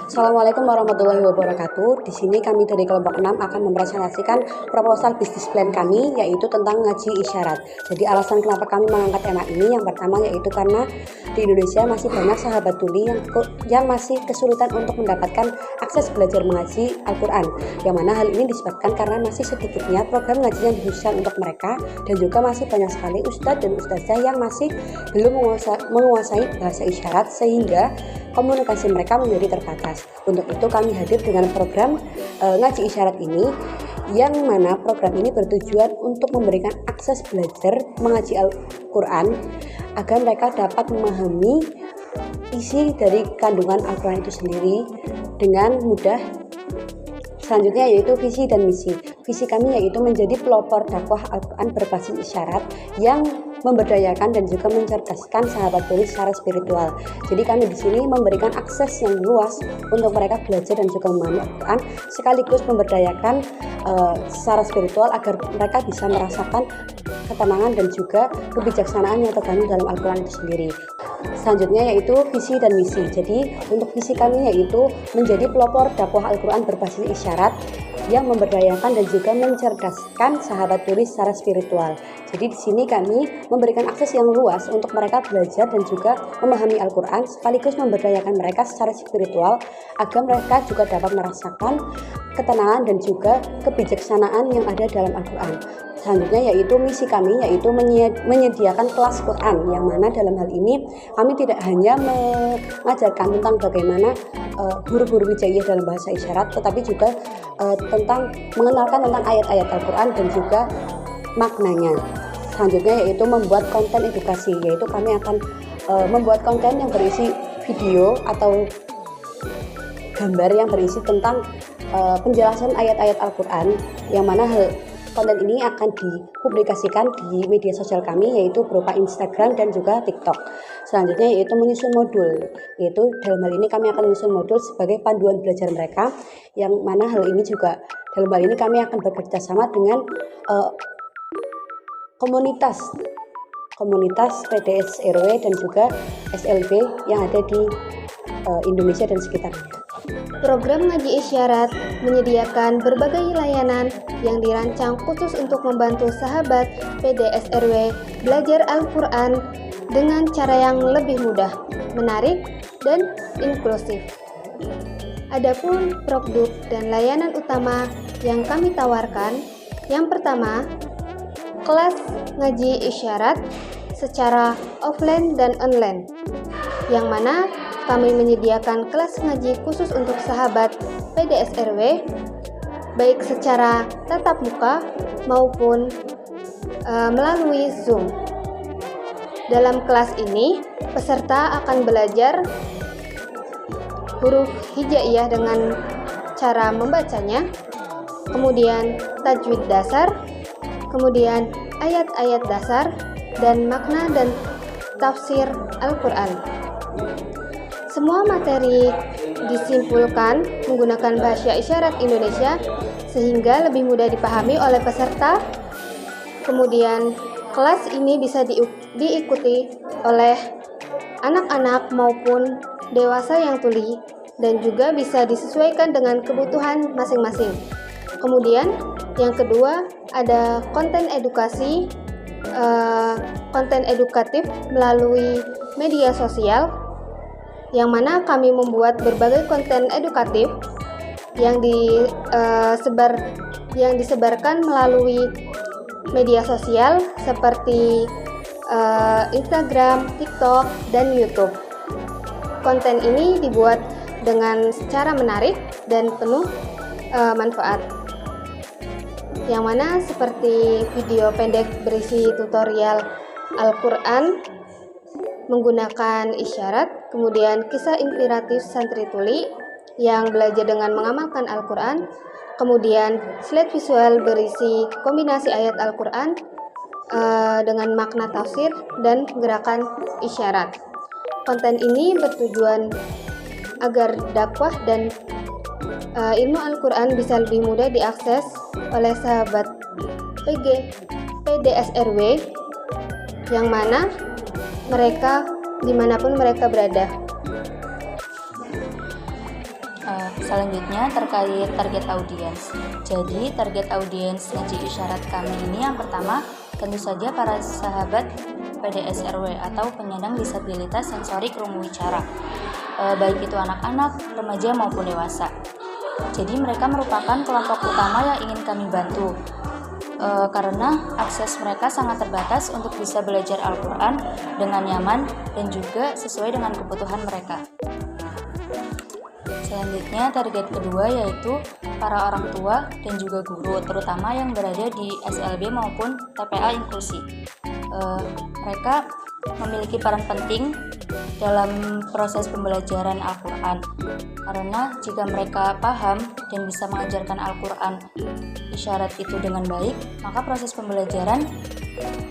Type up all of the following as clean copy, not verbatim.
Assalamualaikum warahmatullahi wabarakatuh. Di sini kami dari kelompok 6 akan mempresentasikan proposal bisnis plan kami, yaitu tentang ngaji isyarat. Jadi alasan kenapa kami mengangkat tema ini, yang pertama yaitu karena di Indonesia masih banyak sahabat tuli yang masih kesulitan untuk mendapatkan akses belajar mengaji Al-Quran, yang mana hal ini disebabkan karena masih sedikitnya program ngaji yang dikhususkan untuk mereka, dan juga masih banyak sekali ustadz dan ustazah yang masih belum menguasai bahasa isyarat, sehingga komunikasi mereka menjadi terbatas. Untuk itu kami hadir dengan program ngaji isyarat ini, yang mana program ini bertujuan untuk memberikan akses belajar mengaji Al-Quran agar mereka dapat memahami isi dari kandungan Al-Quran itu sendiri dengan mudah. Selanjutnya yaitu visi dan misi. Visi kami yaitu menjadi pelopor dakwah Al-Quran berbasis isyarat yang memberdayakan dan juga mencerdaskan sahabat tuli secara spiritual. Jadi kami di sini memberikan akses yang luas untuk mereka belajar dan juga memahami Al-Quran, sekaligus memberdayakan secara spiritual agar mereka bisa merasakan ketenangan dan juga kebijaksanaan yang terkandung dalam Al-Quran itu sendiri. Selanjutnya yaitu visi dan misi. Jadi untuk visi kami yaitu menjadi pelopor dakwah Al-Quran berbasis isyarat yang memberdayakan dan juga mencerdaskan sahabat tuli secara spiritual. Jadi di sini kami memberikan akses yang luas untuk mereka belajar dan juga memahami Al-Quran, sekaligus memberdayakan mereka secara spiritual agar mereka juga dapat merasakan ketenangan dan juga kebijaksanaan yang ada dalam Al-Quran. Selanjutnya yaitu misi kami yaitu menyediakan kelas Quran, yang mana dalam hal ini kami tidak hanya mengajarkan tentang bagaimana huruf-huruf hijaiyah dalam bahasa isyarat, tetapi juga tentang mengenalkan tentang ayat-ayat Al-Quran dan juga maknanya. Selanjutnya yaitu membuat konten edukasi, yaitu kami akan membuat konten yang berisi video atau gambar yang berisi tentang penjelasan ayat-ayat Al-Quran, yang mana konten ini akan dipublikasikan di media sosial kami, yaitu berupa Instagram dan juga TikTok. Selanjutnya yaitu menyusun modul, yaitu dalam hal ini kami akan menyusun modul sebagai panduan belajar mereka, yang mana hal ini juga dalam hal ini kami akan bekerja sama dengan komunitas PDS RW dan juga SLB yang ada di Indonesia dan sekitarnya. Program ngaji isyarat menyediakan berbagai layanan yang dirancang khusus untuk membantu sahabat PDS RW belajar Al-Quran dengan cara yang lebih mudah, menarik, dan inklusif. Adapun produk dan layanan utama yang kami tawarkan, yang pertama, kelas ngaji isyarat secara offline dan online, yang mana kami menyediakan kelas ngaji khusus untuk sahabat PDS RW, baik secara tatap muka maupun melalui Zoom. Dalam kelas ini, peserta akan belajar huruf hijaiyah dengan cara membacanya, kemudian tajwid dasar, kemudian ayat-ayat dasar, dan makna dan tafsir Al-Quran. Semua materi disimpulkan menggunakan bahasa isyarat Indonesia sehingga lebih mudah dipahami oleh peserta. Kemudian kelas ini bisa diikuti oleh anak-anak maupun dewasa yang tuli dan juga bisa disesuaikan dengan kebutuhan masing-masing. Kemudian yang kedua ada konten edukasi, konten edukatif melalui media sosial, yang mana kami membuat berbagai konten edukatif yang disebarkan melalui media sosial seperti Instagram, TikTok, dan YouTube. Konten ini dibuat dengan secara menarik dan penuh manfaat, yang mana seperti video pendek berisi tutorial Al-Quran menggunakan isyarat, kemudian kisah inspiratif santri tuli yang belajar dengan mengamalkan Al-Quran, kemudian slide visual berisi kombinasi ayat Al-Quran dengan makna tafsir dan gerakan isyarat. Konten ini bertujuan agar dakwah dan ilmu Al-Quran bisa lebih mudah diakses oleh sahabat PDS RW, yang mana mereka dimanapun mereka berada. Selanjutnya terkait target audiens. Jadi target audiens ngaji isyarat kami ini yang pertama tentu saja para sahabat PDS-RW atau penyandang disabilitas sensorik rungu wicara, baik itu anak-anak, remaja maupun dewasa. Jadi mereka merupakan kelompok utama yang ingin kami bantu, karena akses mereka sangat terbatas untuk bisa belajar Al-Quran dengan nyaman dan juga sesuai dengan kebutuhan mereka. Selanjutnya target kedua yaitu para orang tua dan juga guru, terutama yang berada di SLB maupun TPA inklusi. Mereka memiliki peran penting dalam proses pembelajaran Al-Quran, karena jika mereka paham dan bisa mengajarkan Al-Quran isyarat itu dengan baik, maka proses pembelajaran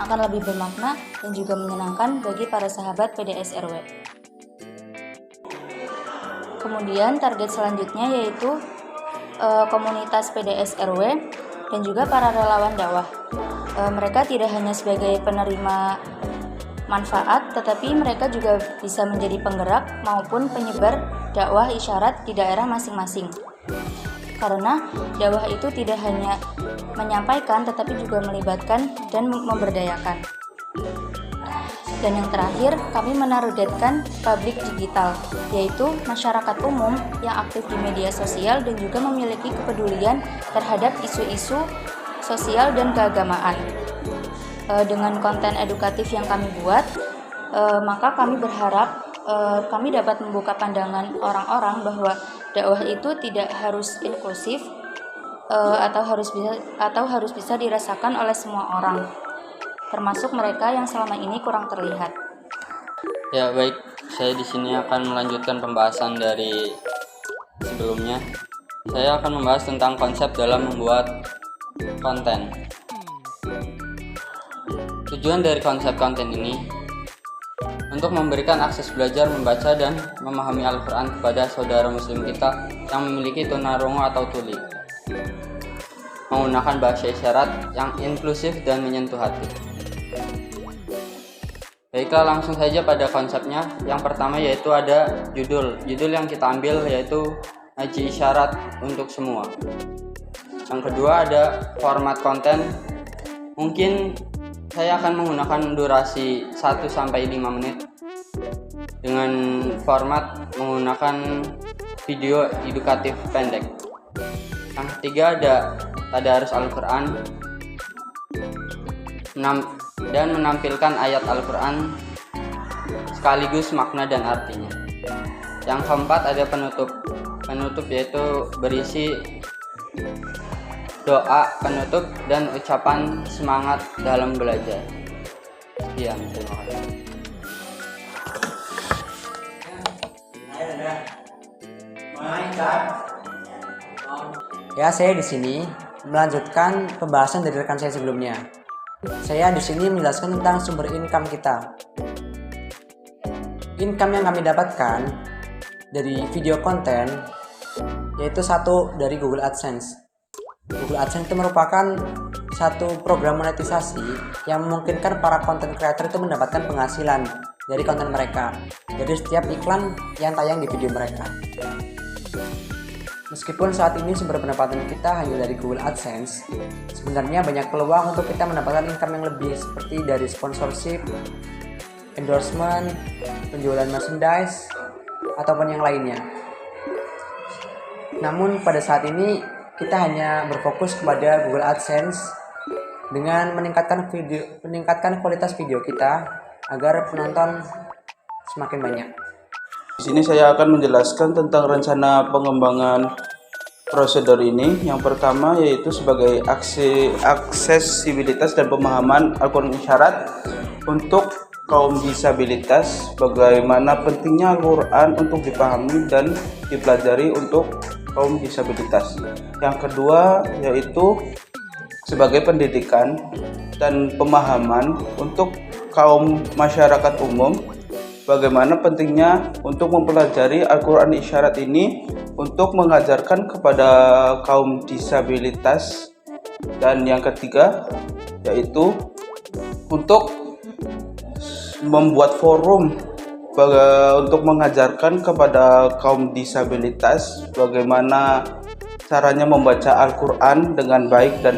akan lebih bermakna dan juga menyenangkan bagi para sahabat PDS-RW. Kemudian target selanjutnya yaitu komunitas PDS-RW dan juga para relawan dakwah. Mereka tidak hanya sebagai penerima manfaat, tetapi mereka juga bisa menjadi penggerak maupun penyebar dakwah isyarat di daerah masing-masing. Karena dakwah itu tidak hanya menyampaikan, tetapi juga melibatkan dan memberdayakan. Dan yang terakhir, kami menargetkan publik digital, yaitu masyarakat umum yang aktif di media sosial dan juga memiliki kepedulian terhadap isu-isu sosial dan keagamaan. Dengan konten edukatif yang kami buat, maka kami berharap kami dapat membuka pandangan orang-orang bahwa dakwah itu tidak harus inklusif atau harus bisa dirasakan oleh semua orang, termasuk mereka yang selama ini kurang terlihat. Ya baik, saya di sini akan melanjutkan pembahasan dari sebelumnya. Saya akan membahas tentang konsep dalam membuat konten. Tujuan dari konsep konten ini untuk memberikan akses belajar, membaca, dan memahami Al-Quran kepada saudara muslim kita yang memiliki tunarungu atau tuli, menggunakan bahasa isyarat yang inklusif dan menyentuh hati. Baiklah, langsung saja pada konsepnya. Yang pertama yaitu ada judul yang kita ambil yaitu ngaji isyarat untuk semua. Yang kedua ada format konten. Mungkin saya akan menggunakan durasi 1-5 menit dengan format menggunakan video edukatif pendek. Yang ketiga ada tadarus Al-Quran dan menampilkan ayat Al-Quran sekaligus makna dan artinya. Yang keempat ada penutup yaitu berisi doa penutup dan ucapan semangat dalam belajar. Sekian, terima kasih. Ya, saya di sini melanjutkan pembahasan dari rekan saya sebelumnya. Saya di sini menjelaskan tentang sumber income kita. Income yang kami dapatkan dari video konten yaitu satu dari Google AdSense. Google AdSense itu merupakan satu program monetisasi yang memungkinkan para content creator itu mendapatkan penghasilan dari konten mereka, dari setiap iklan yang tayang di video mereka. Meskipun saat ini sumber pendapatan kita hanya dari Google AdSense, sebenarnya banyak peluang untuk kita mendapatkan income yang lebih, seperti dari sponsorship, endorsement, penjualan merchandise, ataupun yang lainnya. Namun pada saat ini kita hanya berfokus kepada Google AdSense dengan meningkatkan kualitas video kita agar penonton semakin banyak. Di sini saya akan menjelaskan tentang rencana pengembangan prosedur ini. Yang pertama yaitu sebagai aksesibilitas dan pemahaman Al-Quran isyarat untuk kaum disabilitas, bagaimana pentingnya Al-Quran untuk dipahami dan dipelajari untuk kaum disabilitas. Yang kedua yaitu sebagai pendidikan dan pemahaman untuk kaum masyarakat umum, bagaimana pentingnya untuk mempelajari Al-Quran isyarat ini untuk mengajarkan kepada kaum disabilitas. Dan yang ketiga yaitu untuk membuat forum untuk mengajarkan kepada kaum disabilitas bagaimana caranya membaca Al-Quran dengan baik dan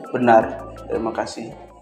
benar. Terima kasih.